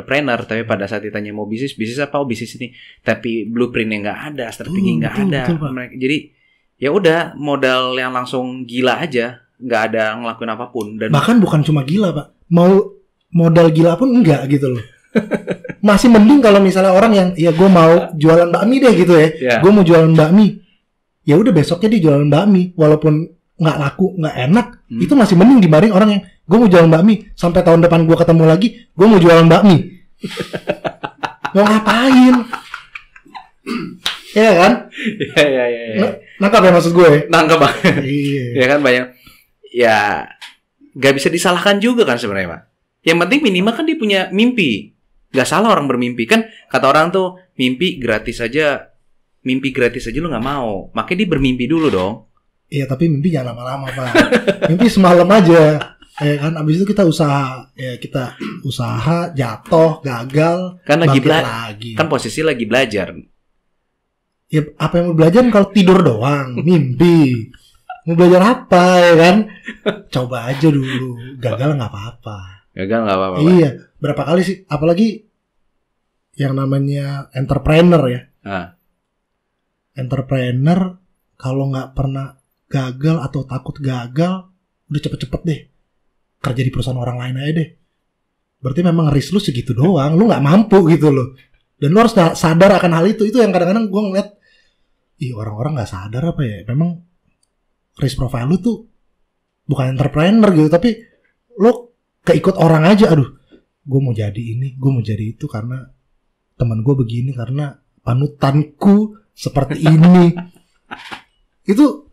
entrepreneur, tapi pada saat ditanya mau bisnis apa? Oh bisnis ini, tapi blueprintnya nggak ada, strategi nggak ada. Betul, jadi ya udah modal yang langsung gila aja, nggak ada ngelakuin apapun. Dan bahkan bukan cuma gila Pak, mau modal gila pun enggak gitu loh. Masih mending kalau misalnya orang yang ya gue mau jualan bakmi deh gitu ya, gue mau jualan bakmi, ya udah besoknya dia jualan bakmi, walaupun nggak laku, nggak enak, itu masih mending dibanding orang yang gue mau jualan bakmi sampai tahun depan gue ketemu lagi, gue mau jualan bakmi. Mau ngapain? Iya kan? Iya. Nangkap ya maksud gue? Nangkap banget. Iya. Ya kan banyak. Ya nggak bisa disalahkan juga kan sebenarnya Pak. Yang penting minimal kan dia punya mimpi. Nggak salah orang bermimpi kan. Kata orang tuh mimpi gratis aja lu nggak mau. Makanya dia bermimpi dulu dong. Iya tapi mimpi jangan lama-lama Pak. Mimpi semalam aja. Ya kan abis itu kita usaha. Ya kita usaha jatuh gagal. Kan lagi lagi. Kan posisi lagi belajar. Ya apa yang mau belajar kalau tidur doang. Mimpi. Mau belajar apa ya kan? Coba aja dulu. Gagal nggak apa-apa. Iya. Berapa kali sih? Apalagi yang namanya entrepreneur ya. Entrepreneur kalau nggak pernah gagal atau takut gagal, udah cepet-cepet deh kerja di perusahaan orang lain aja deh. Berarti memang risk lu segitu doang, lu nggak mampu gitu loh. Dan lu harus sadar akan hal itu. Itu yang kadang-kadang gue ngeliat, orang-orang nggak sadar apa ya. Memang risk profile lu tuh bukan entrepreneur gitu, tapi lu keikut orang aja. Aduh, gue mau jadi ini, gue mau jadi itu karena teman gue begini, karena panutanku seperti ini. Itu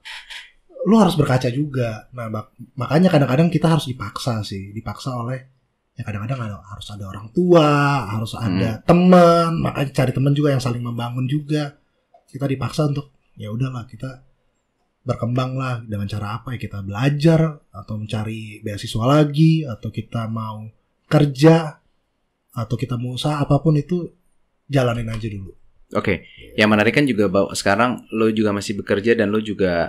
lu harus berkaca juga. Nah, makanya kadang-kadang kita harus dipaksa oleh ya kadang-kadang harus ada orang tua, harus ada teman, makanya cari teman juga yang saling membangun juga. Kita dipaksa untuk ya udahlah kita berkembang lah dengan cara apa ya, kita belajar atau mencari beasiswa lagi, atau kita mau kerja atau kita mau usaha, apapun itu jalanin aja dulu. Oke. Yang menarik kan juga bahwa sekarang lo juga masih bekerja dan lo juga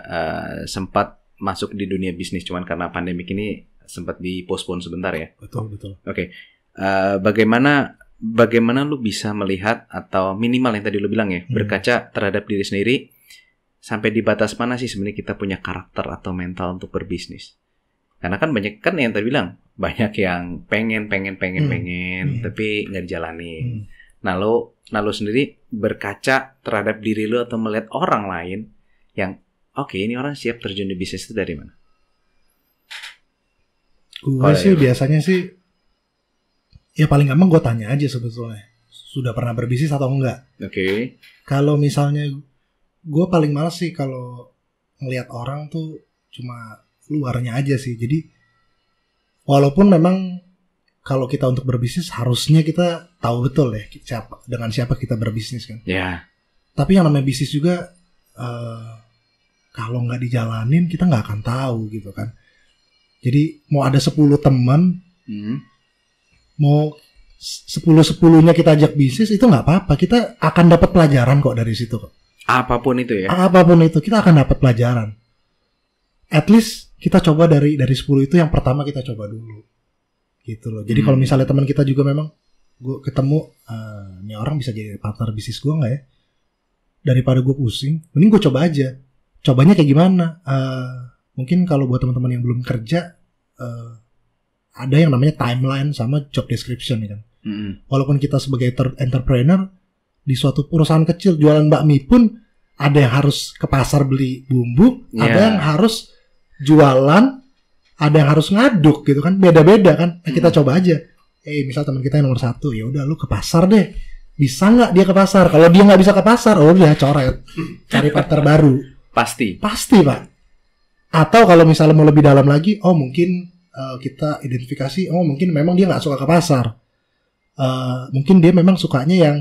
sempat masuk di dunia bisnis, cuman karena pandemik ini sempat dipospon sebentar ya. Betul. Oke. Bagaimana lo bisa melihat atau minimal yang tadi lo bilang ya, berkaca terhadap diri sendiri, sampai di batas mana sih sebenarnya kita punya karakter atau mental untuk berbisnis? Karena kan banyak kan yang tadi bilang, banyak yang pengen tapi nggak dijalani. Nah lo sendiri berkaca terhadap diri lo atau melihat orang lain yang oke, ini orang siap terjun di bisnis itu dari mana? Gue sih biasanya sih ya paling gampang gue tanya aja sebetulnya, sudah pernah berbisnis atau enggak? Oke. Kalau misalnya gue paling malas sih kalau ngelihat orang tuh cuma luarnya aja sih. Jadi walaupun memang kalau kita untuk berbisnis harusnya kita tahu betul ya dengan siapa kita berbisnis kan. Yeah. Tapi yang namanya bisnis juga kalau nggak dijalanin kita nggak akan tahu gitu kan. Jadi mau ada 10 teman, mau 10-10-nya kita ajak bisnis itu nggak apa-apa. Kita akan dapat pelajaran kok dari situ kok. Apapun itu ya. Apapun itu kita akan dapat pelajaran. At least kita coba dari 10 itu yang pertama kita coba dulu. Gitu loh. Jadi kalau misalnya teman kita juga memang gue ketemu ini orang bisa jadi partner bisnis gue nggak ya, daripada gue pusing mending gue coba aja. Cobanya kayak gimana, mungkin kalau buat teman-teman yang belum kerja ada yang namanya timeline sama job description kan. Walaupun kita sebagai entrepreneur di suatu perusahaan kecil jualan bakmi pun ada yang harus ke pasar beli bumbu, ada yang harus jualan, ada yang harus ngaduk gitu kan, beda-beda kan. Kita coba aja. Misal teman kita yang nomor 1, ya udah lu ke pasar deh. Bisa nggak dia ke pasar? Kalau dia nggak bisa ke pasar, udah coret, cari partner baru. Pasti Pak. Atau kalau misalnya mau lebih dalam lagi, mungkin kita identifikasi, mungkin memang dia nggak suka ke pasar. Mungkin dia memang sukanya yang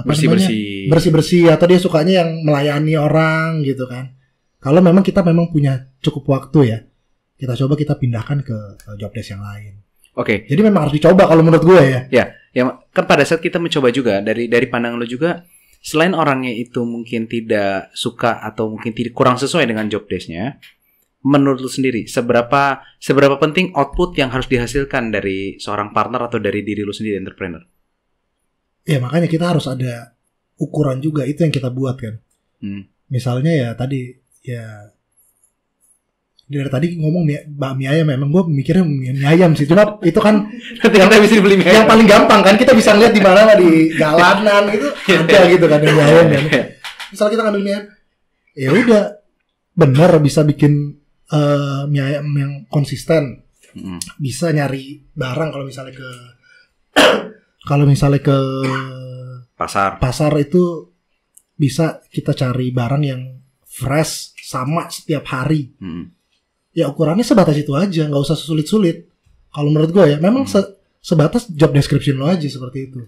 bersih-bersih, atau dia sukanya yang melayani orang gitu kan. Kalau memang kita memang punya cukup waktu ya, kita coba kita pindahkan ke job desk yang lain. Oke. Jadi memang harus dicoba kalau menurut gue ya. Ya kan pada saat kita mencoba juga dari pandangan lo juga, selain orangnya itu mungkin tidak suka atau mungkin kurang sesuai dengan job desk-nya, menurut lu sendiri seberapa penting output yang harus dihasilkan dari seorang partner atau dari diri lu sendiri entrepreneur? Ya makanya kita harus ada ukuran juga, itu yang kita buat kan. Misalnya ya tadi ya dari tadi ngomong mie ayam, memang gue mikirnya mie ayam sih, cuma itu kan yang kita bisa beli mie ayam. Yang paling gampang kan, kita bisa lihat di mana di jalanan gitu ada gitu kan mie ayam kan. Misal kita ngambil mie ayam, ya udah bener bisa bikin mie ayam yang konsisten, bisa nyari barang kalau misalnya ke pasar itu bisa kita cari barang yang fresh sama setiap hari. Ya ukurannya sebatas itu aja, nggak usah sulit-sulit. Kalau menurut gue ya, memang sebatas job description lo aja seperti itu.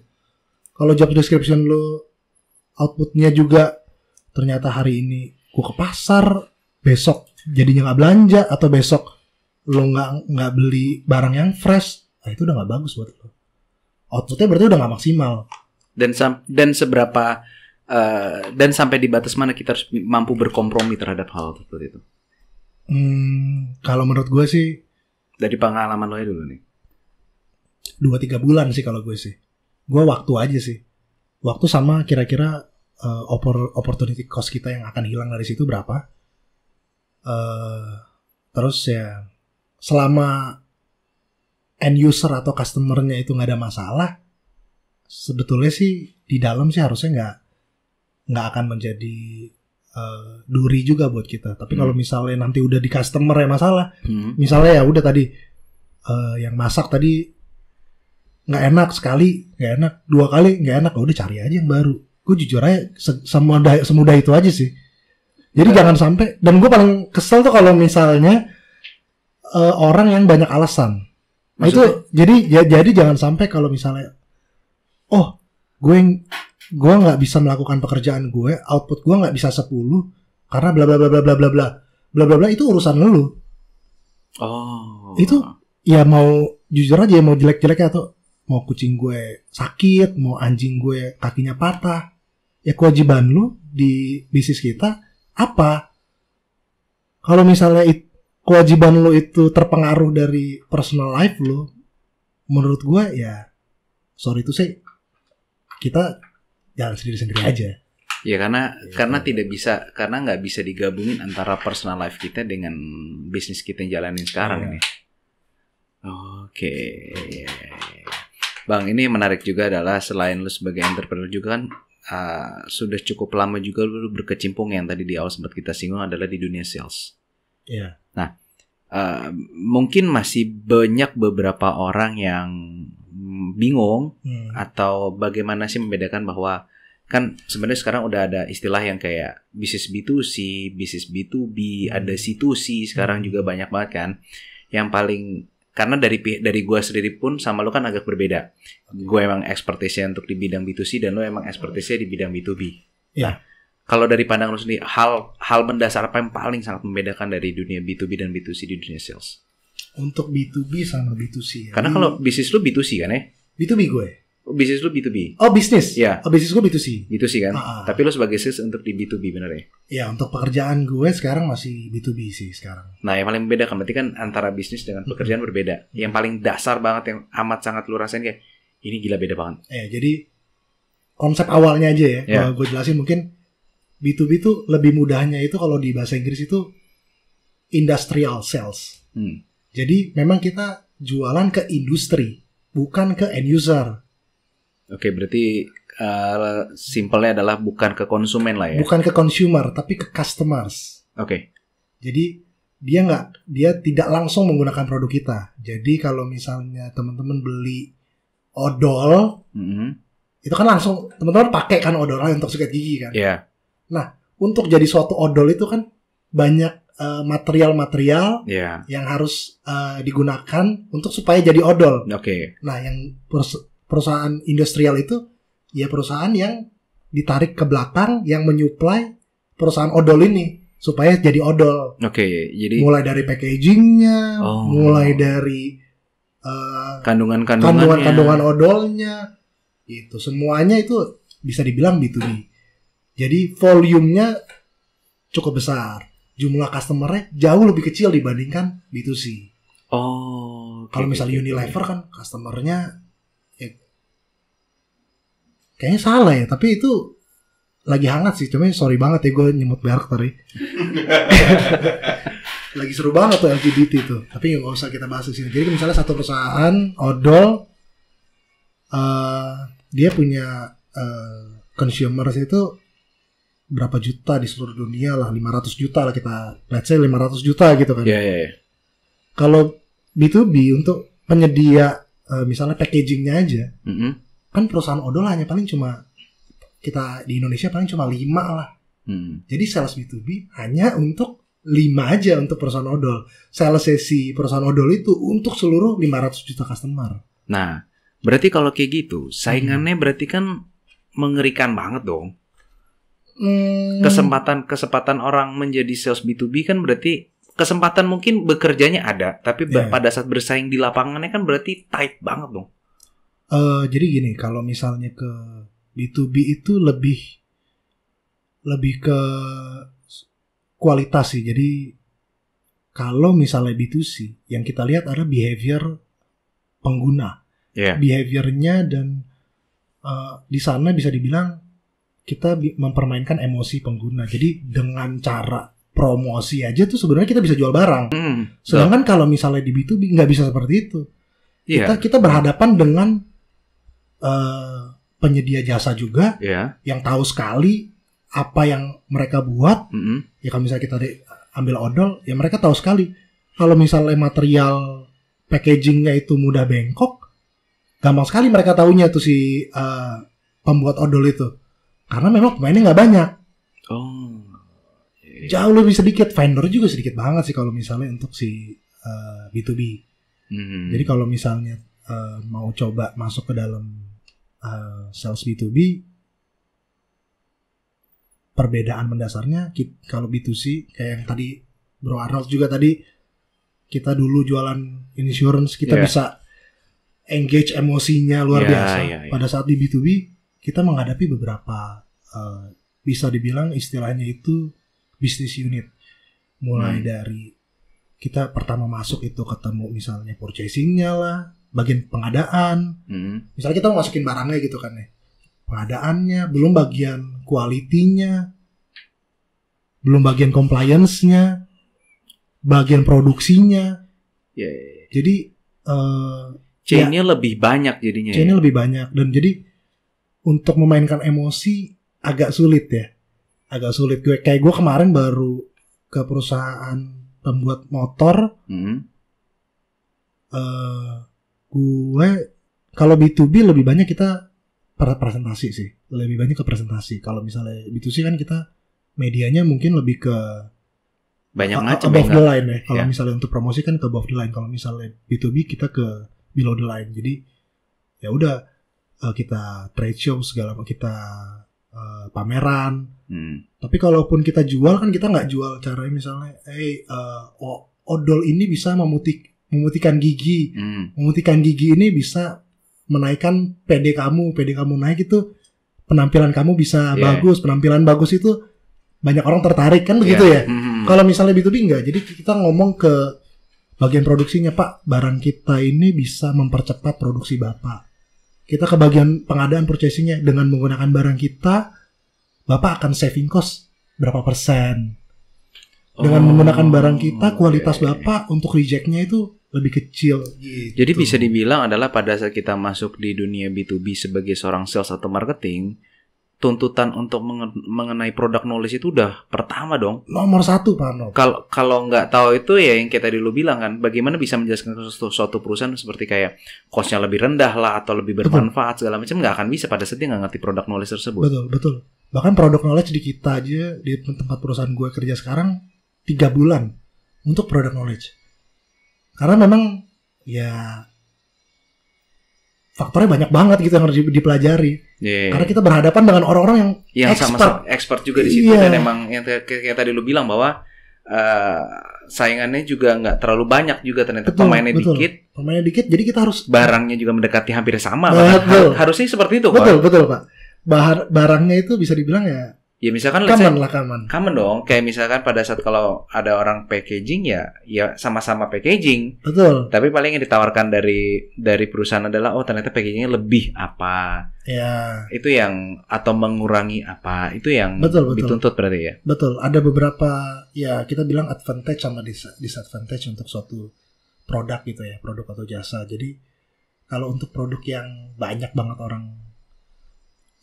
Kalau job description lo outputnya juga ternyata hari ini gue ke pasar, besok jadinya nggak belanja, atau besok lo nggak beli barang yang fresh, nah itu udah nggak bagus buat lo. Outputnya berarti udah nggak maksimal. Dan seberapa dan sampai di batas mana kita harus mampu berkompromi terhadap hal seperti itu? Kalau menurut gue sih dari pengalaman lo dulu nih 2-3 bulan sih kalau gue sih. Gue waktu aja sih. Waktu sama kira-kira opportunity cost kita yang akan hilang dari situ berapa. Terus ya selama end user atau customernya itu nggak ada masalah, sebetulnya sih di dalam sih harusnya nggak akan menjadi duri juga buat kita. Tapi kalau misalnya nanti udah di customer ya masalah, misalnya ya udah tadi yang masak tadi nggak enak sekali, nggak enak 2 kali nggak enak, udah cari aja yang baru. Gue jujur aja semudah itu aja sih. Jadi jangan sampai, dan gue paling kesel tuh kalau misalnya orang yang banyak alasan. Nah itu jadi jangan sampai kalau misalnya gue nggak bisa melakukan pekerjaan gue, output gue nggak bisa 10 karena bla bla bla bla bla bla bla bla bla bla, itu urusan lu. Itu ya mau jujur aja, mau jelek-jeleknya atau mau kucing gue sakit, mau anjing gue kakinya patah, ya kewajiban lu di bisnis kita apa? Kalau misalnya kewajiban lu itu terpengaruh dari personal life lu, menurut gue ya sorry itu sih kita jalan sendiri-sendiri aja. Ya karena tidak bisa, karena nggak bisa digabungin antara personal life kita dengan bisnis kita yang jalanin sekarang ini. Oke. Bang, ini menarik juga adalah selain lu sebagai entrepreneur juga kan sudah cukup lama juga lu berkecimpung, yang tadi di awal sempat kita singgung adalah di dunia sales. Iya. Nah, mungkin masih banyak beberapa orang yang bingung atau bagaimana sih membedakan bahwa kan sebenarnya sekarang udah ada istilah yang kayak bisnis B2C, bisnis B2B, ada C2C sekarang juga banyak banget kan. Yang paling, karena dari gue sendiri pun sama lo kan agak berbeda. Gue emang expertise-nya untuk di bidang B2C dan lo emang expertise-nya di bidang B2B. Iya. Kalau dari pandang lo sendiri, hal mendasar apa yang paling sangat membedakan dari dunia B2B dan B2C di dunia sales? Untuk B2B sama B2C ya. Karena kalau bisnis lo B2C kan ya? B2B gue. Bisnis lu B2B. Oh, bisnis? Ya. Oh, bisnis gue B2C. B2C kan? Tapi lu sebagai sales untuk di B2B bener ya? Ya, untuk pekerjaan gue sekarang masih B2B sih sekarang. Nah, yang paling membedakan berarti kan antara bisnis dengan pekerjaan berbeda. Yang paling dasar banget yang amat sangat lu rasain kayak ini gila beda banget. Jadi konsep awalnya aja ya. Kalau gue jelasin mungkin B2B itu lebih mudahnya itu kalau di bahasa Inggris itu industrial sales. Jadi memang kita jualan ke industri, bukan ke end user. Oke, berarti simpelnya adalah bukan ke konsumen lah ya? Bukan ke consumer, tapi ke customers. Oke. Jadi dia tidak langsung menggunakan produk kita. Jadi kalau misalnya teman-teman beli odol, itu kan langsung teman-teman pakai kan odolnya untuk sikat gigi kan? Iya. Nah, untuk jadi suatu odol itu kan banyak material-material yang harus digunakan untuk supaya jadi odol. Oke. Nah, yang perusahaan industrial itu ya perusahaan yang ditarik ke belakang yang menyuplai perusahaan odol ini supaya jadi odol. Oke, jadi mulai dari packagingnya, mulai dari kandungan odolnya, itu semuanya itu bisa dibilang B2B. Jadi volumenya cukup besar. jumlah customer-nya jauh lebih kecil dibandingkan B2C. Oh. Kalau misalnya Unilever kan customer-nya ya, kayaknya salah ya, tapi itu lagi hangat sih. Cuma sorry banget ya gue nyebut merek tadi. Lagi seru banget tuh LGBT tuh. Tapi nggak usah kita bahas di sini. Jadi misalnya satu perusahaan odol, dia punya consumers itu berapa juta di seluruh dunia lah, 500 juta lah kita, let's say 500 juta gitu kan. Iya. Kalau B2B untuk penyedia misalnya packagingnya aja, kan perusahaan odol hanya paling cuma kita di Indonesia paling cuma 5 lah. Jadi sales B2B hanya untuk 5 aja untuk perusahaan odol. Sales sesi perusahaan odol itu untuk seluruh 500 juta customer. Nah, berarti kalau kayak gitu, saingannya berarti kan mengerikan banget dong. Kesempatan orang menjadi sales B2B kan berarti kesempatan mungkin bekerjanya ada, tapi pada saat bersaing di lapangannya kan berarti tight banget dong. Jadi gini, kalau misalnya ke B2B itu lebih ke kualitas sih. Jadi kalau misalnya B2C yang kita lihat adalah behavior pengguna, behaviornya, dan di sana bisa dibilang kita mempermainkan emosi pengguna. Jadi dengan cara promosi aja tuh sebenarnya kita bisa jual barang. Sedangkan kalau misalnya di B2B nggak bisa seperti itu. Kita berhadapan dengan penyedia jasa juga yang tahu sekali apa yang mereka buat. Ya kalau misalnya kita ambil odol, ya mereka tahu sekali kalau misalnya material packagingnya itu mudah bengkok, gampang sekali mereka tahunya tuh si pembuat odol itu, karena memang pemainnya nggak banyak. Jauh lebih sedikit, vendor juga sedikit banget sih kalau misalnya untuk si B2B. Jadi kalau misalnya mau coba masuk ke dalam sales B2B, perbedaan mendasarnya kalau B2C kayak yang tadi Bro Arnold juga tadi, kita dulu jualan insurance, kita bisa engage emosinya luar biasa. Pada saat di B2B kita menghadapi beberapa bisa dibilang istilahnya itu business unit. Mulai dari kita pertama masuk itu ketemu misalnya purchasing-nya lah, bagian pengadaan. Misalnya kita mau masukin barangnya gitu kan ya, pengadaannya, belum bagian quality-nya, belum bagian compliance-nya, bagian produksinya. Jadi chain-nya lebih banyak jadinya. Chain-nya lebih banyak, dan jadi untuk memainkan emosi agak sulit ya. Agak sulit. Gue kemarin baru ke perusahaan pembuat motor. Gue kalau B2B lebih banyak kita presentasi sih. Lebih banyak ke presentasi. Kalau misalnya B2C kan kita medianya mungkin lebih ke banyak macam above the line ya. Kalau misalnya untuk promosi kan ke above the line. Kalau misalnya B2B kita ke below the line. Jadi ya udah, kita trade show segala macam, kita pameran. Tapi kalaupun kita jual kan kita nggak jual caranya misalnya, odol ini bisa memutihkan gigi. Memutihkan gigi ini bisa menaikkan PD kamu naik itu, penampilan kamu bisa bagus. Penampilan bagus itu banyak orang tertarik kan begitu ya. Kalau misalnya B2B enggak. Jadi kita ngomong ke bagian produksinya, Pak, barang kita ini bisa mempercepat produksi Bapak. Kita ke bagian pengadaan purchasing-nya, dengan menggunakan barang kita, Bapak akan saving cost berapa persen. Dengan menggunakan barang kita, kualitas Bapak untuk reject-nya itu lebih kecil gitu. Jadi bisa dibilang adalah pada saat kita masuk di dunia B2B sebagai seorang sales atau marketing, tuntutan untuk mengenai product knowledge itu udah pertama dong. Nomor 1, Pak Arnold. Kalau nggak tahu itu ya yang kita dulu bilang kan, bagaimana bisa menjelaskan suatu perusahaan seperti kayak cost-nya lebih rendah lah atau lebih bermanfaat segala macam, nggak akan bisa pada saat dia nggak ngerti product knowledge tersebut. Betul. Bahkan product knowledge di kita aja, di tempat perusahaan gue kerja sekarang 3 bulan untuk product knowledge. Karena memang ya faktornya banyak banget gitu yang harus dipelajari. Karena kita berhadapan dengan orang-orang yang sama-sama expert juga di situ. Dan emang yang kayak tadi lu bilang bahwa saingannya juga nggak terlalu banyak juga ternyata. Pemainnya dikit, jadi kita harus barangnya juga mendekati hampir sama. Harusnya seperti itu. Betul Pak. Barangnya itu bisa dibilang ya Ya misalkan let's say, Common dong. Kayak misalkan pada saat kalau ada orang packaging ya sama-sama packaging. Betul. Tapi paling yang ditawarkan dari perusahaan adalah ternyata packagingnya lebih apa. Ya. Itu yang atau mengurangi apa. Itu yang betul. dituntut berarti ya. Betul. Ada beberapa ya kita bilang advantage sama disadvantage untuk suatu produk gitu ya, produk atau jasa. Jadi kalau untuk produk yang banyak banget orang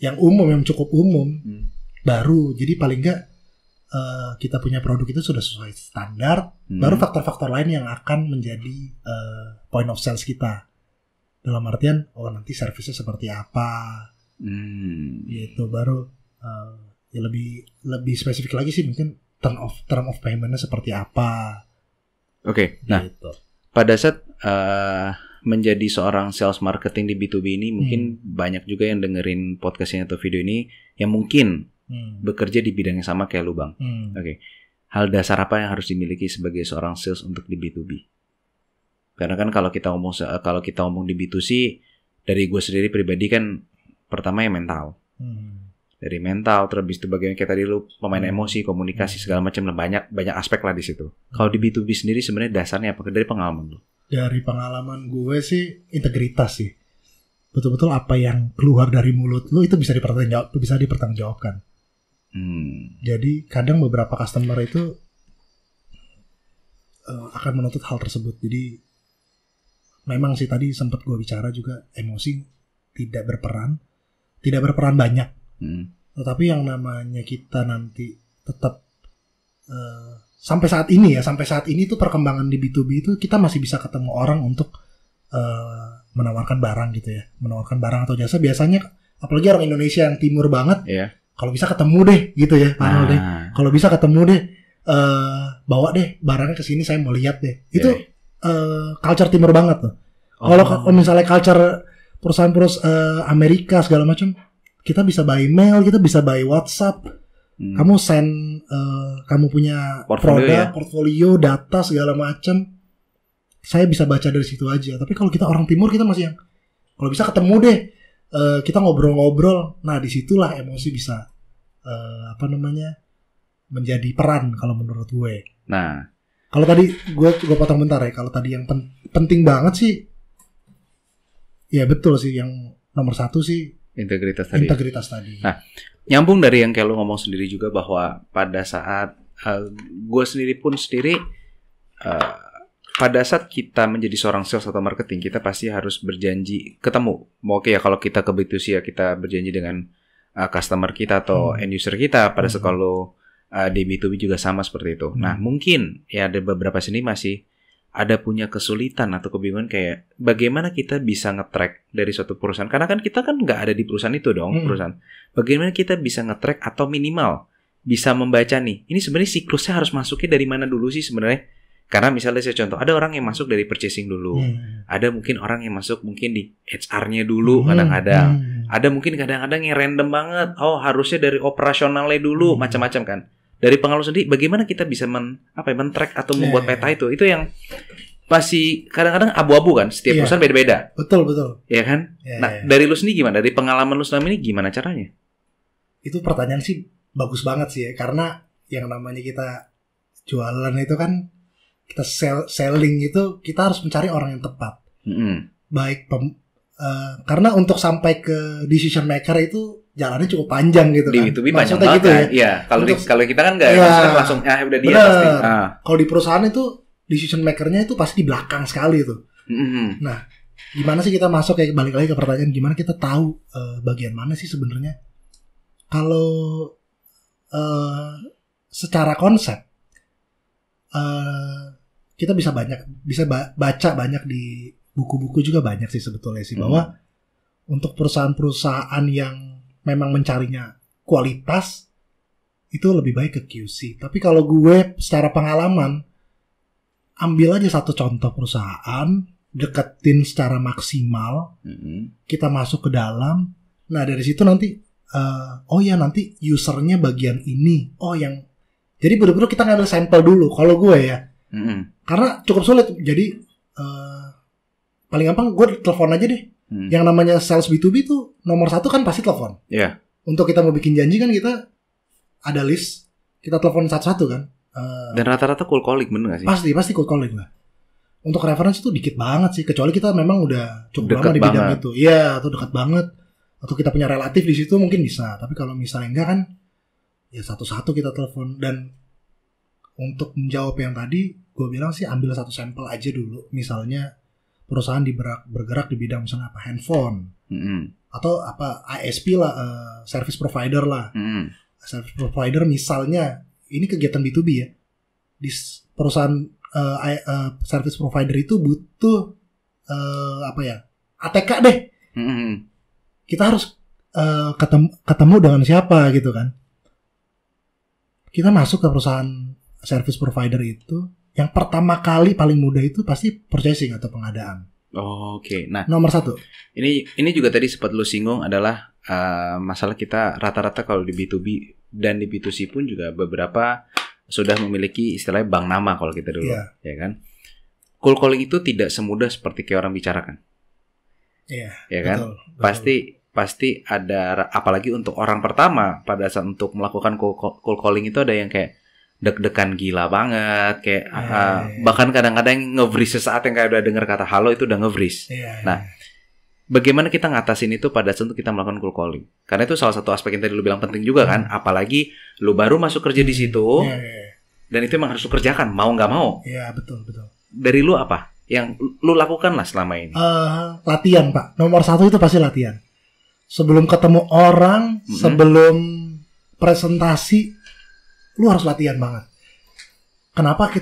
yang umum, yang cukup umum, baru, jadi paling nggak kita punya produk itu sudah sesuai standar, baru faktor-faktor lain yang akan menjadi point of sales kita. Dalam artian, nanti servisnya seperti apa, gitu. Baru ya lebih spesifik lagi sih mungkin term of payment-nya seperti apa. Oke. Nah, gitu. Pada saat menjadi seorang sales marketing di B2B ini mungkin banyak juga yang dengerin podcastnya atau video ini yang mungkin bekerja di bidang yang sama kayak lu Bang. Oke. Hal dasar apa yang harus dimiliki sebagai seorang sales untuk di B2B? Karena kan kalau kita ngomong di B2C, dari gue sendiri pribadi kan pertama yang mental. Dari mental, terus itu bagaimana kayak tadi lu pemain emosi, komunikasi segala macam, banyak aspek lah di situ. Kalau di B2B sendiri sebenarnya dasarnya apa? Dari pengalaman lu? Dari pengalaman gue sih integritas sih. Betul-betul apa yang keluar dari mulut lu itu bisa dipertanggungjawabkan. Jadi kadang beberapa customer itu akan menuntut hal tersebut. Jadi memang sih tadi sempat gue bicara juga emosi tidak berperan banyak. Tetapi yang namanya kita nanti tetap sampai saat ini tuh perkembangan di B2B itu kita masih bisa ketemu orang untuk menawarkan barang gitu ya, menawarkan barang atau jasa. Biasanya apalagi orang Indonesia yang timur banget, kalau bisa ketemu deh gitu ya, deh. Kalau bisa ketemu deh, bawa deh barangnya ke sini, saya mau lihat deh. Itu culture timur banget tuh. Kalau misalnya culture perusahaan Amerika segala macam, kita bisa by mail, kita bisa by WhatsApp. Kamu send kamu punya portfolio, data segala macam. Saya bisa baca dari situ aja. Tapi kalau kita orang timur, kita masih yang kalau bisa ketemu deh, kita ngobrol-ngobrol. Nah, disitulah emosi bisa menjadi peran kalau menurut gue. Nah, kalau tadi gue potong bentar ya. Kalau tadi yang penting banget sih, ya betul sih, yang nomor satu sih integritas tadi. Nah, nyambung dari yang kayak lu ngomong sendiri juga bahwa pada saat gue sendiri pada saat kita menjadi seorang sales atau marketing, kita pasti harus berjanji ketemu. Oke ya, kalau kita ke B2C ya kita berjanji dengan customer kita atau end user kita. Pada saat kalau di B2B juga sama seperti itu. Nah, mungkin ya ada beberapa sini masih ada punya kesulitan atau kebingungan kayak bagaimana kita bisa nge-track dari suatu perusahaan. Karena kan kita kan nggak ada di perusahaan itu dong, perusahaan. Bagaimana kita bisa nge-track atau minimal bisa membaca nih, ini sebenarnya siklusnya harus masuknya dari mana dulu sih sebenarnya. Karena misalnya saya contoh, ada orang yang masuk dari purchasing dulu. Ada mungkin orang yang masuk mungkin di HR-nya dulu kadang-kadang. Ada mungkin kadang-kadang yang random banget. Harusnya dari operasionalnya dulu, macam-macam kan. Dari pengalaman sendiri, bagaimana kita bisa men-track atau membuat peta itu? Itu yang pasti kadang-kadang abu-abu kan. Setiap perusahaan beda-beda. Betul. Iya kan? Dari lu sendiri gimana? Dari pengalaman lu selama ini gimana caranya? Itu pertanyaan sih bagus banget sih ya. Karena yang namanya kita jualan itu kan, kita selling itu kita harus mencari orang yang tepat. Baik karena untuk sampai ke decision maker itu jalannya cukup panjang gitu kan. Di B2B panjang banget gitu ya. Iya, kalau kita kan enggak langsung udah dia pasti. Kalau di perusahaan itu decision makernya itu pasti di belakang sekali itu. Nah, gimana sih kita masuk, kayak balik lagi ke pertanyaan, gimana kita tahu bagian mana sih sebenarnya? Kalau secara konsep kita bisa baca banyak di buku-buku juga banyak sih sebetulnya sih, bahwa untuk perusahaan-perusahaan yang memang mencarinya kualitas itu lebih baik ke QC. Tapi kalau gue secara pengalaman, ambil aja satu contoh perusahaan, deketin secara maksimal, kita masuk ke dalam. Nah, dari situ nanti nanti usernya bagian ini. Jadi benar-benar kita ngambil sampel dulu kalau gue ya. Karena cukup sulit. Jadi paling gampang gue telepon aja deh. Yang namanya sales B2B tuh nomor satu kan pasti telepon. Untuk kita mau bikin janji kan kita ada list, kita telepon satu-satu kan. Dan rata-rata cold calling, bener gak sih? Pasti cold calling lah. Untuk referensi itu dikit banget sih, kecuali kita memang udah cukup Deket lama di bidang banget. itu. Iya, atau dekat banget, atau kita punya relatif di situ mungkin bisa. Tapi kalau misalnya enggak kan, ya satu-satu kita telepon. Dan untuk menjawab yang tadi, gue bilang sih ambil satu sampel aja dulu. Misalnya perusahaan bergerak di bidang misalnya apa, handphone, atau apa ISP lah, service provider lah. Service provider misalnya ini kegiatan B2B ya, di perusahaan service provider itu butuh ATK deh. Kita harus ketemu dengan siapa gitu kan. Kita masuk ke perusahaan service provider itu, yang pertama kali paling mudah itu pasti purchasing atau pengadaan. Oke. Nah, nomor satu. Ini juga tadi sempat lu singgung adalah masalah kita rata-rata kalau di B2B dan di B2C pun juga beberapa sudah memiliki istilahnya bank nama kalau kita dulu, ya kan? Cold calling itu tidak semudah seperti kayak orang bicarakan. Iya. Ya kan? Betul. Pasti ada, apalagi untuk orang pertama pada saat untuk melakukan cold calling itu ada yang kayak deg-degan gila banget, kayak bahkan kadang-kadang nge-freeze sesaat yang kayak udah dengar kata halo itu udah nge-freeze. Nah, bagaimana kita ngatasin itu pada saat kita melakukan cold calling? Karena itu salah satu aspek yang tadi lu bilang penting juga kan, apalagi lu baru masuk kerja di situ, dan itu emang harus lu kerjakan, mau nggak mau. Iya, betul. Dari lu apa yang lu lakukan lah selama ini? Latihan, Pak. Nomor satu itu pasti latihan. Sebelum ketemu orang, sebelum presentasi, lu harus latihan banget. Kenapa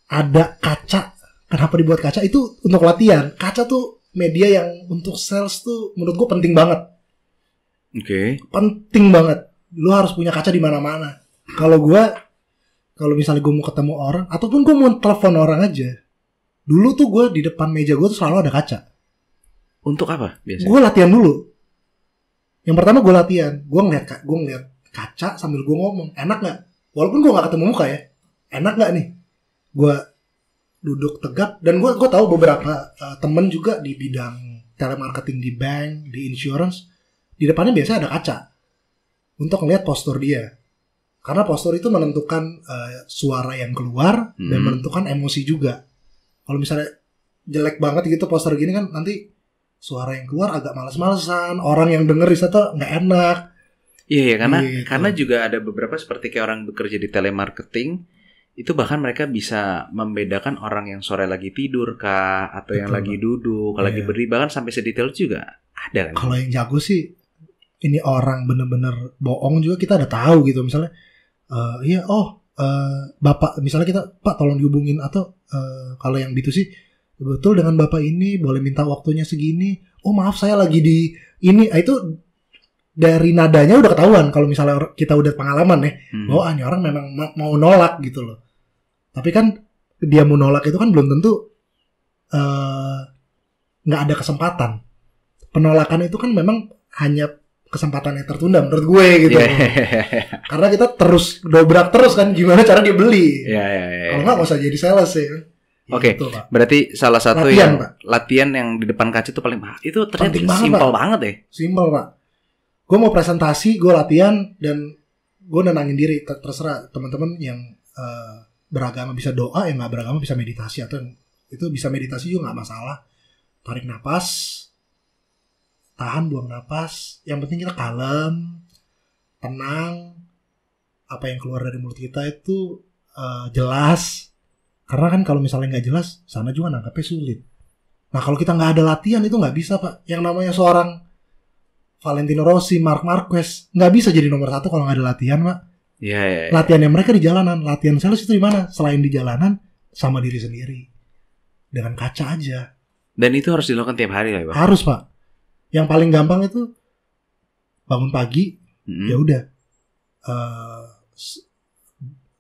ada kaca? Kenapa dibuat kaca? Itu untuk latihan. Kaca tuh media yang untuk sales tuh menurut gue penting banget. Oke. Penting banget. Lu harus punya kaca di mana-mana. Kalau misalnya gue mau ketemu orang, ataupun gue mau telepon orang aja, dulu tuh gue di depan meja gue tuh selalu ada kaca. Untuk apa biasanya? Gue latihan dulu. Yang pertama gue latihan. Gue ngeliat kaca sambil gue ngomong. Enak gak? Walaupun gue gak ketemu muka ya. Enak gak nih? Gue duduk tegap. Dan gue tahu beberapa temen juga di bidang telemarketing di bank, di insurance. Di depannya biasanya ada kaca. Untuk ngeliat postur dia. Karena postur itu menentukan suara yang keluar. Dan menentukan emosi juga. Kalau misalnya jelek banget gitu postur gini kan, nanti suara yang keluar agak males-malesan, orang yang denger di situ nggak enak. Iya, karena juga ada beberapa seperti kayak orang bekerja di telemarketing, itu bahkan mereka bisa membedakan orang yang sore lagi tidur kah, atau yang lagi duduk, lagi berdiri, bahkan sampai sedetail juga ada kan. Kalau yang jago sih, ini orang bener-bener bohong juga kita udah tahu gitu. Misalnya, Bapak, misalnya kita, Pak tolong dihubungin, atau kalau yang B2C, betul dengan Bapak ini boleh minta waktunya segini. Oh maaf saya lagi di ini. Itu dari nadanya udah ketahuan kalau misalnya kita udah pengalaman ya. Bahwa ini orang memang mau nolak gitu loh. Tapi kan dia mau nolak itu kan belum tentu nggak ada kesempatan. Penolakan itu kan memang hanya kesempatan yang tertunda menurut gue gitu. Karena kita terus dobrak terus kan gimana cara dia beli. Kalau nggak usah jadi sales ya. Oke, berarti salah satu latihan yang di depan kaca itu paling itu ternyata simpel banget ya. Simpel, Pak. Gue mau presentasi, gue latihan dan gue nenangin diri. Terserah teman-teman yang beragama bisa doa, yang nggak beragama bisa meditasi, atau itu bisa meditasi juga nggak masalah. Tarik napas, tahan, buang napas. Yang penting kita kalem, tenang. Apa yang keluar dari mulut kita itu jelas. Karena kan kalau misalnya nggak jelas, sana juga nangkapnya sulit. Nah kalau kita nggak ada latihan itu nggak bisa, Pak. Yang namanya seorang Valentino Rossi, Marc Marquez nggak bisa jadi nomor 1 kalau nggak ada latihan, Pak. Latihannya mereka di jalanan. Latihan sales itu di mana? Selain di jalanan, sama diri sendiri. Dengan kaca aja. Dan itu harus dilakukan tiap hari lah, Pak. Harus, Pak. Yang paling gampang itu bangun pagi, ya udah.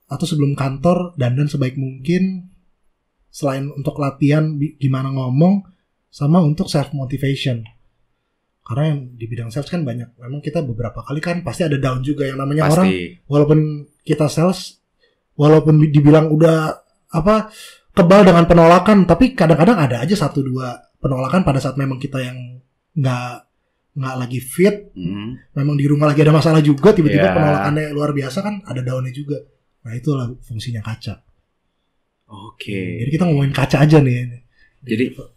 Atau sebelum kantor dandan sebaik mungkin, selain untuk latihan gimana ngomong, sama untuk self motivation. Karena yang di bidang sales kan banyak, memang kita beberapa kali kan pasti ada down juga, yang namanya orang walaupun kita sales, walaupun dibilang udah kebal dengan penolakan, tapi kadang-kadang ada aja 1-2 penolakan pada saat memang kita yang nggak nggak lagi fit, memang di rumah lagi ada masalah juga, tiba-tiba penolakannya luar biasa kan, ada daunnya juga. Nah itulah fungsinya kaca. Oke. Jadi kita ngomongin kaca aja nih.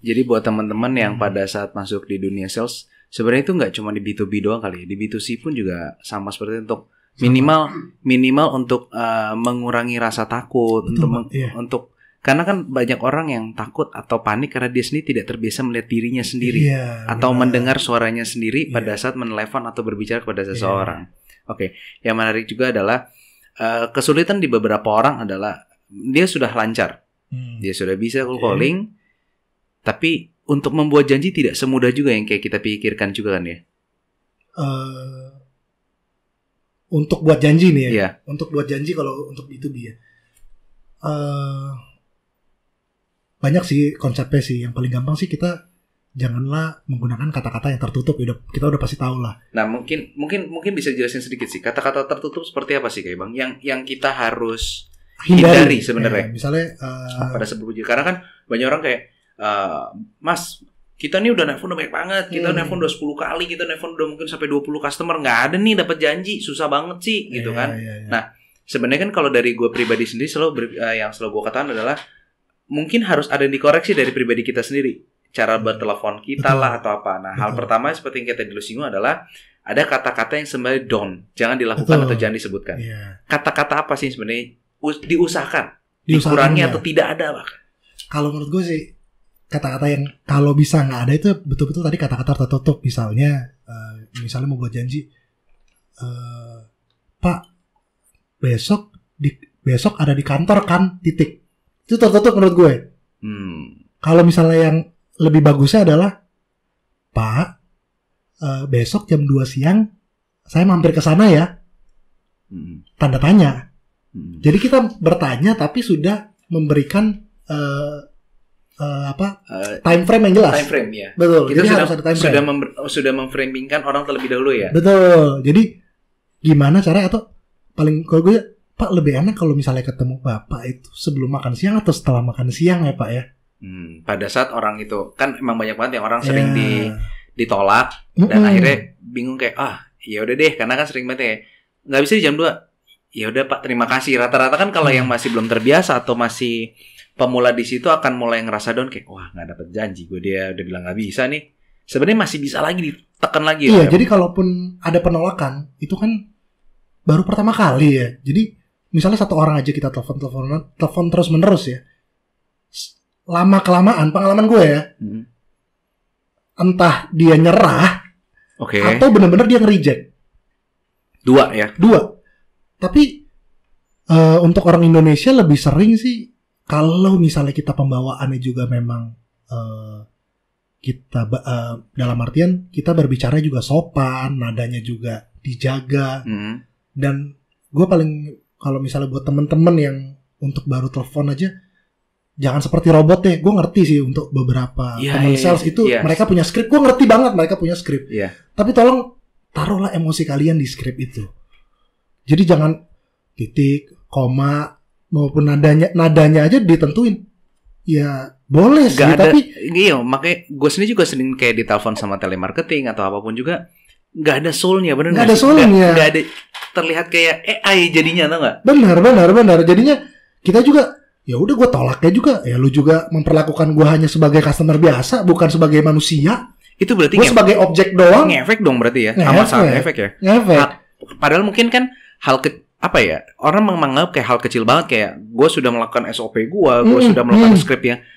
Jadi buat teman-teman yang pada saat masuk di dunia sales, sebenarnya itu nggak cuma di B2B doang kali, di B2C pun juga sama seperti itu, untuk minimal untuk mengurangi rasa takut. Betul, untuk karena kan banyak orang yang takut atau panik karena dia sendiri tidak terbiasa melihat dirinya sendiri, atau mendengar suaranya sendiri pada saat menelepon atau berbicara kepada seseorang. Oke. Yang menarik juga adalah kesulitan di beberapa orang adalah dia sudah lancar, dia sudah bisa calling, tapi untuk membuat janji tidak semudah juga yang kayak kita pikirkan juga kan ya. Untuk buat janji nih ya. Untuk buat janji kalau untuk B2B ya. Banyak sih konsepnya sih. Yang paling gampang sih kita janganlah menggunakan kata-kata yang tertutup. Kita udah pasti tahu lah. Nah mungkin bisa jelasin sedikit sih kata-kata tertutup seperti apa sih kayak Bang? Yang kita harus hindari sebenarnya. Misalnya pada sebelum karena kan banyak orang kayak Mas, kita nih udah nelfon udah banyak banget. Kita nelfon udah 10 kali, kita nelfon udah mungkin sampai 20 customer, nggak ada nih dapat janji, susah banget sih gitu kan. Nah sebenarnya kan kalau dari gue pribadi sendiri yang selalu gue katakan adalah mungkin harus ada yang dikoreksi dari pribadi kita sendiri, cara bertelepon kita lah atau apa. Nah hal pertama seperti yang kita dulu singgung adalah ada kata-kata yang sebenarnya jangan dilakukan atau jangan disebutkan. Kata-kata apa sih sebenarnya diusahakan dikurangi atau tidak ada bahkan? Kalau menurut gue sih kata-kata yang kalau bisa nggak ada itu betul-betul tadi kata-kata tertutup. Misalnya mau buat janji, Pak besok ada di kantor kan, titik. Itu tertutup menurut gue. Kalau misalnya yang lebih bagusnya adalah Pak, besok jam 2 siang saya mampir ke sana ya. Tanda tanya. Jadi kita bertanya tapi sudah memberikan time frame yang jelas. Time frame ya. Betul. Kita harus ada time frame. Sudah memframingkan orang terlebih dahulu ya. Betul. Jadi gimana caranya, atau paling kalau gue Pak lebih enak kalau misalnya ketemu Bapak itu sebelum makan siang atau setelah makan siang ya Pak ya. Pada saat orang itu kan emang banyak banget yang orang sering ditolak dan akhirnya bingung kayak ya udah deh karena kan sering banget ya nggak bisa di jam 2. Ya udah Pak terima kasih. Rata-rata kan kalau yang masih belum terbiasa atau masih pemula di situ akan mulai ngerasa down kayak wah nggak dapet janji gue, dia udah bilang nggak bisa nih. Sebenarnya masih bisa lagi ditekan lagi. Iya jadi kalaupun ada penolakan itu kan baru pertama kali ya. Jadi misalnya satu orang aja kita telepon terus menerus ya. Lama kelamaan pengalaman gue ya. Entah dia nyerah atau benar-benar dia nge-reject. Dua ya. Tapi untuk orang Indonesia lebih sering sih kalau misalnya kita pembawaannya juga memang kita dalam artian kita berbicara juga sopan, nadanya juga dijaga. Dan gue paling kalau misalnya buat temen-temen yang untuk baru telepon aja jangan seperti robot deh. Gue ngerti sih untuk beberapa teman sales itu mereka punya skrip. Gue ngerti banget mereka punya skrip. Tapi tolong taruhlah emosi kalian di skrip itu. Jadi jangan titik, koma maupun nadanya aja ditentuin. Ya boleh sih, tapi makanya gue sendiri juga sering kayak ditelepon sama telemarketing atau apapun juga nggak ada soulnya, bener nggak ada soulnya, nggak ada terlihat kayak AI jadinya, tau nggak? Benar jadinya kita juga ya udah gue tolaknya juga ya lu juga memperlakukan gue hanya sebagai customer biasa bukan sebagai manusia. Itu berarti gue sebagai objek doang. Ngefek dong berarti ya, sama sangat efek ya. Padahal mungkin kan orang menganggap kayak hal kecil banget, kayak gue sudah melakukan SOP gue sudah melakukan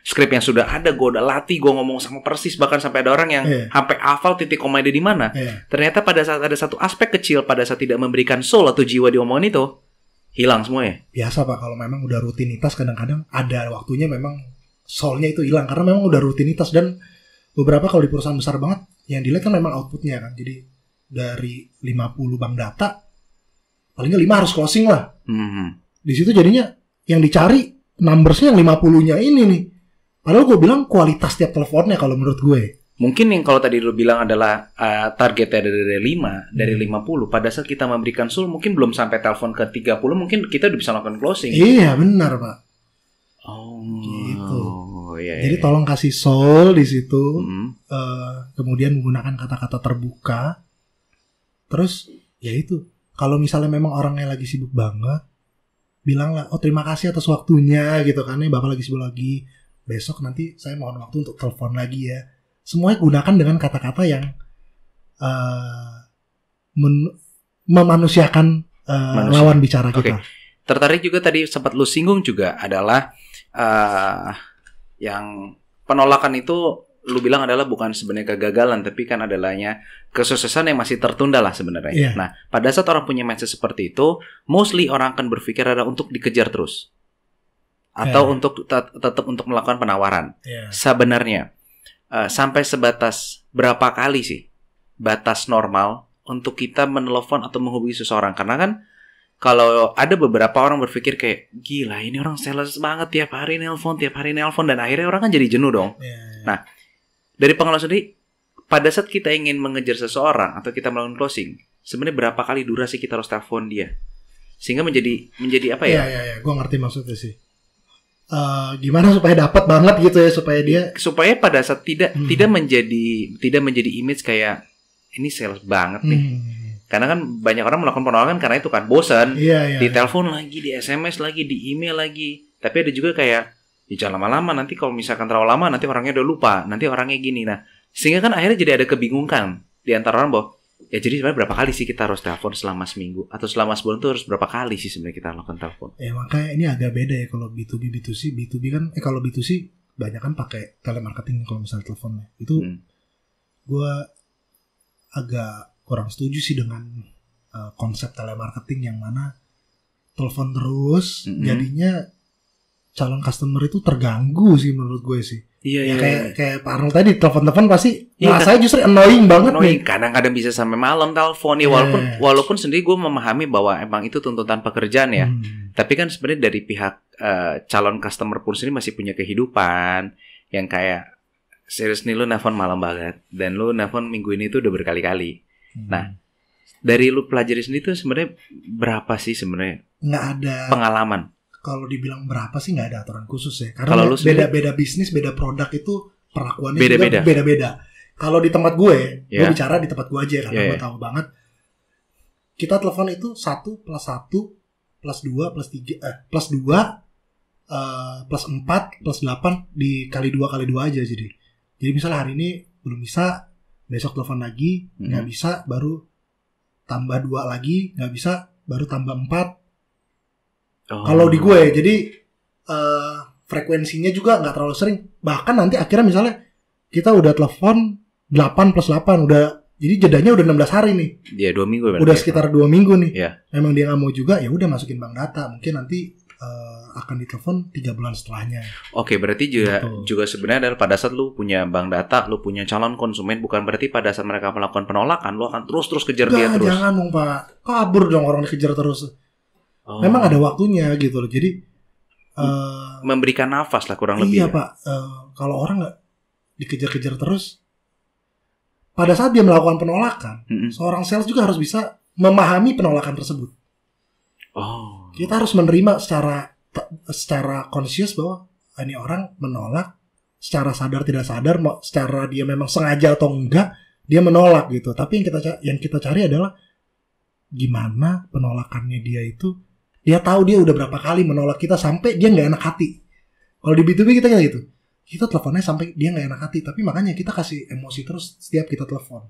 skrip yang sudah ada, gue udah latih, gue ngomong sama persis, bahkan sampai ada orang yang sampai hafal titik koma di mana. Ternyata pada saat ada satu aspek kecil, pada saat tidak memberikan soul atau jiwa di omongan itu, hilang semuanya. Biasa Pak, kalau memang udah rutinitas kadang-kadang ada waktunya memang soulnya itu hilang karena memang udah rutinitas. Dan beberapa kalau di perusahaan besar banget yang dilihat kan memang outputnya kan. Jadi dari 50 bank data paling nggak 5 harus closing lah. Di situ jadinya yang dicari numbersnya yang 50-nya ini nih. Padahal gue bilang kualitas tiap teleponnya kalau menurut gue. Mungkin yang kalau tadi lu bilang adalah targetnya dari 5, dari 50. Pada saat kita memberikan soul mungkin belum sampai telepon ke 30, mungkin kita udah bisa melakukan closing. Iya benar Pak. Oh gitu. iya. Jadi tolong kasih soul di situ. Mm. Kemudian menggunakan kata-kata terbuka. Terus ya itu, kalau misalnya memang orangnya lagi sibuk banget, bilanglah, oh terima kasih atas waktunya gitu kan, ya Bapak lagi sibuk lagi. Besok nanti saya mohon waktu untuk telepon lagi ya. Semuanya gunakan dengan kata-kata yang memanusiakan lawan bicara kita. Tertarik juga tadi sempat lu singgung juga adalah yang penolakan itu lu bilang adalah bukan sebenarnya kegagalan, tapi kan adalahnya kesuksesan yang masih tertunda lah sebenarnya. Yeah. Nah, pada saat orang punya mindset seperti itu, mostly orang akan berpikir adalah untuk dikejar terus, atau untuk tetap untuk melakukan penawaran. Yeah. Sebenarnya sampai sebatas berapa kali sih batas normal untuk kita menelpon atau menghubungi seseorang? Karena kan kalau ada beberapa orang berpikir kayak, gila ini orang sales banget tiap hari nelpon, dan akhirnya orang kan jadi jenuh dong. Yeah. Nah, dari pengalaman sendiri, pada saat kita ingin mengejar seseorang atau kita melakukan closing, sebenarnya berapa kali durasi kita harus telepon dia sehingga menjadi apa ya? Iya, gue ngerti maksudnya sih. Gimana supaya dapat banget gitu ya, supaya pada saat tidak menjadi image kayak ini sales banget nih. Karena kan banyak orang melakukan penolakan karena itu kan bosan. Di telepon lagi, di SMS lagi, di email lagi. Tapi ada juga kayak jangan lama-lama, nanti kalau misalkan terlalu lama nanti orangnya udah lupa, nanti orangnya gini. Nah, sehingga kan akhirnya jadi ada kebingungan di antara orang bahwa ya jadi sebenarnya berapa kali sih kita harus telepon selama seminggu atau selama sebulan tuh harus berapa kali sih sebenarnya kita lakukan telepon? Ya makanya ini agak beda ya kalau B2B B2C. B2B kan kalau B2C banyak kan pakai telemarketing kalau misalnya teleponnya. Itu gue agak kurang setuju sih dengan konsep telemarketing yang mana telepon terus, jadinya calon customer itu terganggu sih menurut gue sih. Iya. Kayak Pak Arnold tadi telepon pasti rasanya justru annoying banget nih. Kadang-kadang bisa sampai malam telepon ya, walaupun sendiri gue memahami bahwa emang itu tuntutan pekerjaan ya. Tapi kan sebenarnya dari pihak calon customer pun sendiri masih punya kehidupan yang kayak serius nih, lu nelfon malam banget dan lu nelfon minggu ini tuh udah berkali-kali. Nah, dari lu pelajari sendiri tuh sebenarnya berapa sih sebenarnya? Nggak ada pengalaman. Kalau dibilang berapa sih nggak ada aturan khusus ya. Karena beda-beda bisnis, beda produk itu perlakuannya juga beda-beda. Kalau di tempat gue bicara di tempat gue aja karena gue tahu banget. Kita telepon itu 1 plus 1 plus 2 plus 3 plus 2 plus 4 plus 8 dikali 2 kali 2 aja jadi. Jadi misalnya hari ini belum bisa, besok telepon lagi, nggak bisa, baru tambah 2 lagi, nggak bisa, baru tambah 4. Kalau di gue, jadi frekuensinya juga nggak terlalu sering. Bahkan nanti akhirnya misalnya kita udah telepon 8 plus 8, jadi jedanya udah 16 hari nih. Iya, 2 minggu. Udah sekitar 2 minggu nih. Yeah. Memang dia nggak mau juga, ya udah masukin bank data. Mungkin nanti akan ditelepon 3 bulan setelahnya. Oke, berarti juga sebenarnya adalah pada saat lu punya bank data, lu punya calon konsumen, bukan berarti pada saat mereka melakukan penolakan, lu akan terus kejar dia terus. Jangan dong Pak, kabur dong orang dikejar terus. Memang ada waktunya gitu loh. Jadi memberikan nafas lah kurang lebih. Iya Pak, kalau orang nggak dikejar-kejar terus, pada saat dia melakukan penolakan, seorang sales juga harus bisa memahami penolakan tersebut. Kita harus menerima secara conscious bahwa ini orang menolak secara sadar tidak sadar, secara dia memang sengaja atau enggak dia menolak gitu. Tapi yang kita cari adalah gimana penolakannya dia itu. Dia tahu dia udah berapa kali menolak kita sampai dia nggak enak hati. Kalau di B2B kita kayak gitu, kita teleponnya sampai dia nggak enak hati. Tapi makanya kita kasih emosi terus setiap kita telepon.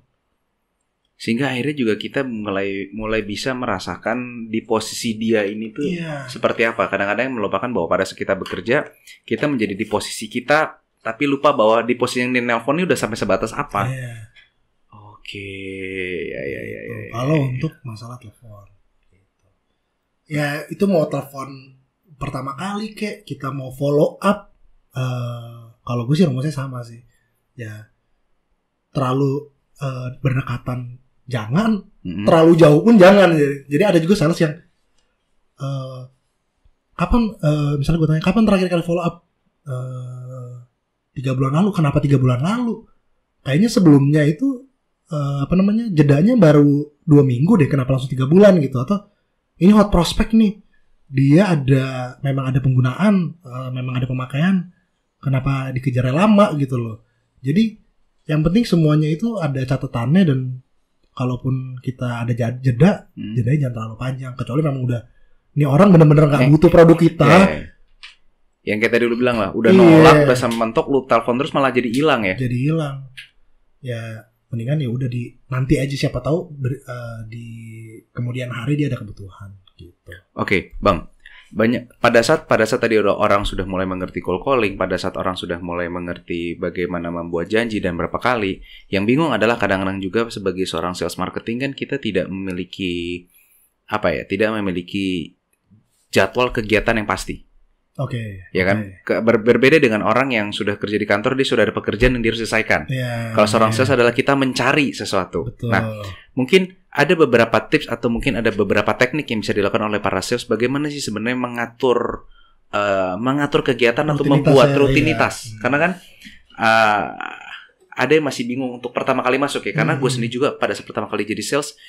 Sehingga akhirnya juga kita mulai bisa merasakan di posisi dia ini tuh seperti apa. Kadang-kadang melupakan bahwa pada saat kita bekerja, kita menjadi di posisi kita, tapi lupa bahwa di posisi yang di nelpon ini udah sampai sebatas apa. Oke, ya. Kalau untuk masalah telepon, ya itu mau telepon pertama kali kayak kita mau follow up, kalau gue sih rumusnya sama sih. Ya terlalu berdekatan jangan, terlalu jauh pun jangan. Jadi ada juga sales yang kapan, misalnya gue tanya kapan terakhir kali follow up, 3 bulan lalu. Kenapa 3 bulan lalu? Kayaknya sebelumnya itu jedanya baru 2 minggu deh. Kenapa langsung 3 bulan gitu? Atau ini hot prospect nih, dia memang ada penggunaan, memang ada pemakaian. kenapa dikejarnya lama gitu loh. Jadi yang penting semuanya itu ada catatannya, dan kalaupun kita ada jedanya jangan terlalu panjang, kecuali memang udah ini orang bener-bener nggak butuh produk kita. Yang kayak tadi lu bilang lah, udah nolak, udah sama mentok, lu telepon terus malah jadi hilang ya. Jadi hilang. Ya mendingan ya udah nanti aja, siapa tahu di kemudian hari dia ada kebutuhan gitu. Oke, Bang. Banyak pada saat tadi orang sudah mulai mengerti cold calling, pada saat orang sudah mulai mengerti bagaimana membuat janji dan berapa kali, yang bingung adalah kadang-kadang juga sebagai seorang sales marketing kan kita tidak memiliki jadwal kegiatan yang pasti. Oke. Ya kan? Berbeda dengan orang yang sudah kerja di kantor, dia sudah ada pekerjaan yang dia harus selesaikan. Kalau seorang sales adalah kita mencari sesuatu. Betul. Nah, mungkin ada beberapa tips atau mungkin ada beberapa teknik yang bisa dilakukan oleh para sales bagaimana sih sebenarnya mengatur kegiatan atau membuat rutinitas. Karena kan ada yang masih bingung untuk pertama kali masuk ya. Karena gue sendiri juga pada saat pertama kali jadi sales,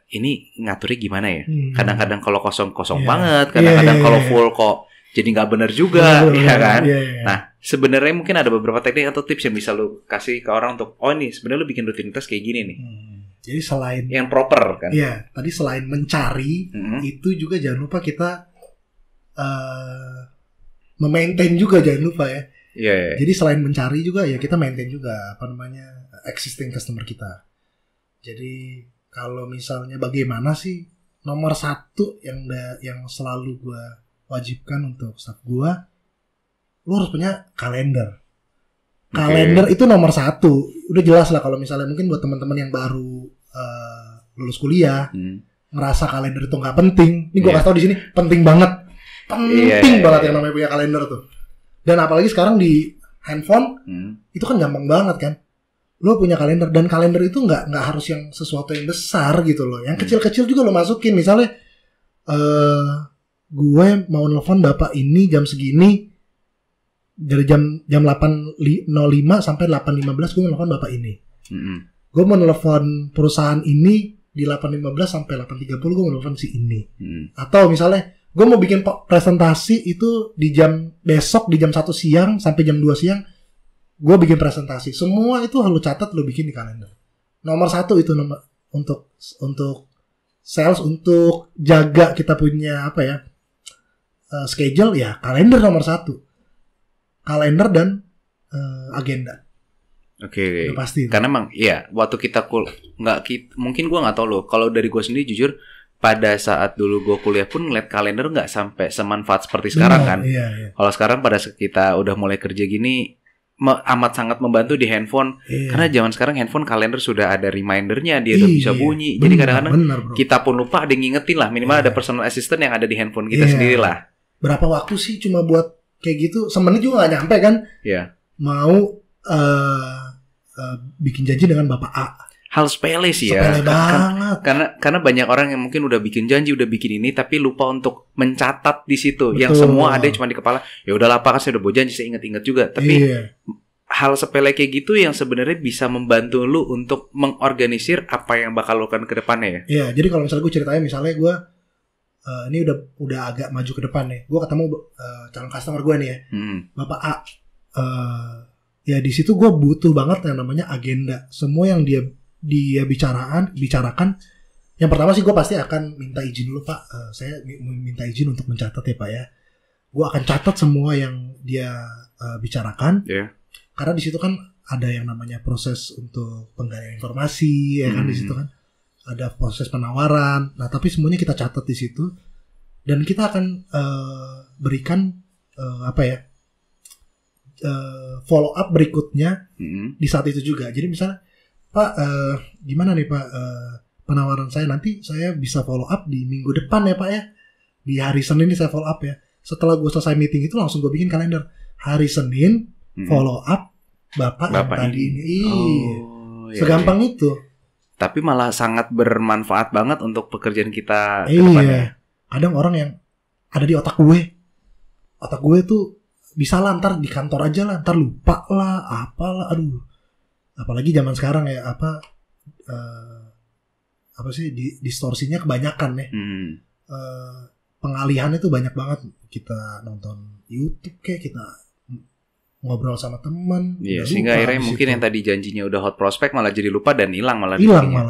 ini ngaturnya gimana ya? Kadang-kadang kalau kosong banget, kadang-kadang kalau full kok jadi nggak benar juga, ya kan? Nah, sebenarnya mungkin ada beberapa teknik atau tips yang bisa lu kasih ke orang untuk, ini sebenarnya lu bikin rutinitas kayak gini nih. Jadi selain yang proper kan? Iya, tadi selain mencari, itu juga jangan lupa kita memaintain juga, jangan lupa ya. Yeah. Jadi selain mencari juga ya kita maintain juga existing customer kita. Jadi kalau misalnya bagaimana sih, nomor satu yang selalu gue wajibkan untuk staff gue, lu harus punya kalender. Kalender itu nomor satu. Udah jelas lah kalau misalnya mungkin buat teman-teman yang baru lulus kuliah, ngerasa kalender itu nggak penting. Ini gue kasih tau di sini, penting banget. Penting banget yang namanya punya kalender tuh. Dan apalagi sekarang di handphone, itu kan gampang banget kan. Lo punya kalender, dan kalender itu nggak harus yang sesuatu yang besar gitu loh. Yang kecil-kecil juga lo masukin. Misalnya, gue mau nelfon bapak ini jam segini, dari jam 8.05 sampai 8.15 gue mau nelfon bapak ini. Gue mau nelfon perusahaan ini di 8.15 sampai 8.30 gue mau nelfon si ini. Atau misalnya gue mau bikin presentasi itu di jam besok di jam 1 siang sampai jam 2 siang gue bikin presentasi. Semua itu lo catat, lo bikin di kalender. Nomor satu itu untuk sales, untuk jaga kita punya schedule ya, kalender nomor satu. Kalender dan agenda. Oke. Pasti. Karena emang waktu kita mungkin gue nggak tahu loh. Kalau dari gue sendiri jujur, pada saat dulu gue kuliah pun ngeliat kalender nggak sampai semanfaat seperti sekarang kan. Iya. Kalau sekarang pada saat kita udah mulai kerja gini, amat sangat membantu di handphone. Karena zaman sekarang handphone kalender sudah ada remindernya, dia udah bisa bunyi. Jadi kadang-kadang kita pun lupa ada yang ngingetin lah. Minimal ada personal assistant yang ada di handphone kita sendiri lah. Berapa waktu sih cuma buat kayak gitu? Semenit juga gak nyampe kan? Iya. Mau bikin janji dengan Bapak A. Hal sepele sih ya. Sepele banget. Karena banyak orang yang mungkin udah bikin janji, udah bikin ini, tapi lupa untuk mencatat di situ. Betul. Yang semua ada cuma di kepala. Ya udahlah Pak, kan saya udah bawa janji, saya ingat-ingat juga. Tapi hal sepele kayak gitu yang sebenarnya bisa membantu lu untuk mengorganisir apa yang bakal lu lakukan ke depannya ya. Iya, jadi kalau misalnya gue ceritanya, misalnya gue ini udah agak maju ke depan nih. Gue ketemu calon customer gue nih ya. Bapak A. Ya di situ gue butuh banget yang namanya agenda. Semua yang dia bicarakan. Yang pertama sih gue pasti akan minta izin dulu, Pak. Saya minta izin untuk mencatat ya, Pak ya. Gue akan catat semua yang dia bicarakan. Karena di situ kan ada yang namanya proses untuk penggalian informasi, ya kan di situ kan ada proses penawaran. Nah, tapi semuanya kita catat di situ, dan kita akan berikan follow up berikutnya di saat itu juga. Jadi misalnya, Pak, gimana nih Pak, penawaran saya nanti saya bisa follow up di minggu depan ya Pak ya. Di hari Senin ini saya follow up ya. Setelah gue selesai meeting itu langsung gue bikin kalender. Hari Senin follow up Bapak yang tadi ini. Segampang itu. Tapi malah sangat bermanfaat banget untuk pekerjaan kita ke Iya. depannya. Kadang orang yang ada di otak gue tuh bisa lah ntar di kantor aja lah, ntar lupa lah, apalah, aduh. Apalagi zaman sekarang ya, distorsinya kebanyakan ya. Pengalihan itu banyak banget. Kita nonton YouTube kayak kita ngobrol sama teman. Iya, sehingga akhirnya mungkin yang tadi janjinya udah hot prospect malah jadi lupa dan hilang malah.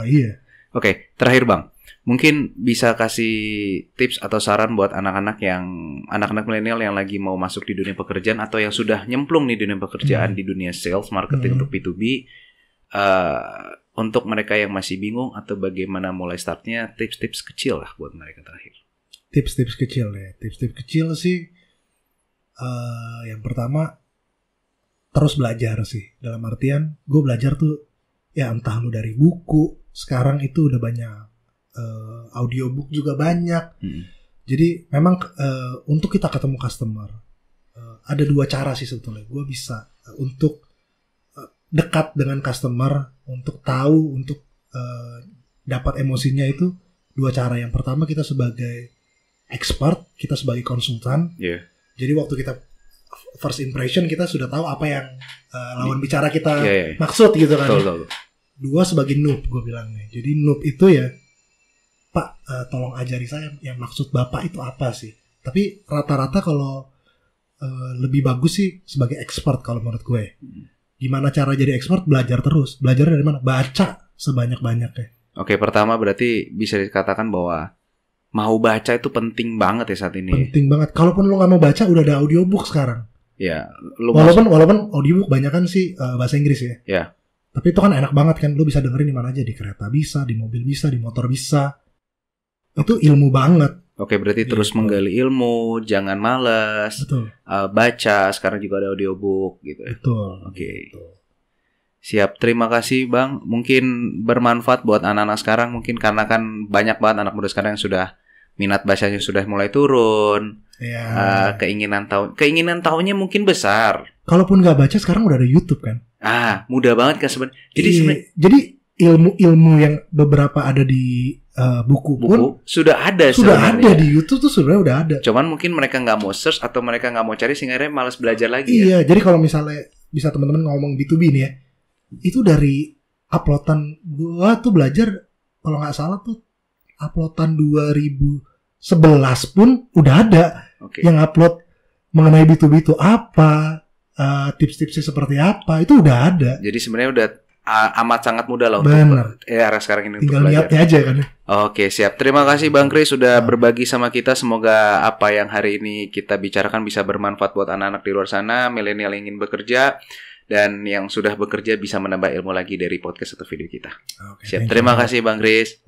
Iya. Oke, terakhir Bang, mungkin bisa kasih tips atau saran buat anak-anak milenial yang lagi mau masuk di dunia pekerjaan atau yang sudah nyemplung di dunia pekerjaan di dunia sales marketing untuk B2B, untuk mereka yang masih bingung atau bagaimana mulai startnya, tips-tips kecil lah buat mereka terakhir. Tips-tips kecil sih, yang pertama terus belajar sih. Dalam artian gue belajar tuh ya entah lu dari buku, sekarang itu udah banyak audiobook juga banyak. Jadi memang untuk kita ketemu customer ada dua cara sih sebetulnya. Gue bisa untuk dekat dengan customer, untuk tahu, untuk dapat emosinya itu dua cara. Yang pertama kita sebagai expert, kita sebagai konsultan. Jadi waktu kita first impression kita sudah tahu apa yang lawan bicara kita maksud gitu kan. Betul. Dua sebagai noob gue bilangnya. Jadi noob itu ya, Pak tolong ajari saya yang maksud Bapak itu apa sih. Tapi rata-rata kalau lebih bagus sih sebagai expert kalau menurut gue. Gimana cara jadi expert? Belajar terus. Belajar dari mana? Baca sebanyak-banyaknya. Oke, pertama berarti bisa dikatakan bahwa mau baca itu penting banget ya saat ini. Penting banget. Kalaupun lo gak mau baca, udah ada audiobook sekarang. Ya. Walaupun audiobook banyak kan sih bahasa Inggris ya. Ya. Tapi itu kan enak banget kan. Lo bisa dengerin di mana aja. Di kereta bisa, di mobil bisa, di motor bisa. Itu ilmu banget. Oke, berarti terus menggali ilmu, jangan malas. Betul. Baca, sekarang juga ada audiobook gitu ya. Betul. Oke. Siap, terima kasih Bang. Mungkin bermanfaat buat anak-anak sekarang. Mungkin karena kan banyak banget anak muda sekarang yang sudah minat bacanya sudah mulai turun. Keinginan tahunya mungkin besar. Kalaupun nggak baca sekarang udah ada YouTube kan. Mudah banget kan sebenarnya. Jadi ilmu-ilmu yang beberapa ada di buku pun sudah ada di YouTube tuh sebenarnya udah ada. Cuman mungkin mereka nggak mau search atau mereka nggak mau cari sehingga malas belajar lagi. Iya, jadi kalau misalnya bisa teman-teman ngomong B2B nih ya, itu dari uploadan gua tuh belajar kalau nggak salah tuh uploadan 2011 pun udah ada yang upload mengenai B2B itu apa, tips-tipsnya seperti apa, itu udah ada. Jadi sebenarnya udah amat sangat mudah lah untuk era sekarang ini. Tinggal niatnya aja kan. Oke, siap. Terima kasih Bang Chris sudah berbagi sama kita. Semoga apa yang hari ini kita bicarakan bisa bermanfaat buat anak-anak di luar sana, milenial yang ingin bekerja, dan yang sudah bekerja bisa menambah ilmu lagi dari podcast atau video kita. Siap. Terima kasih Bang Chris.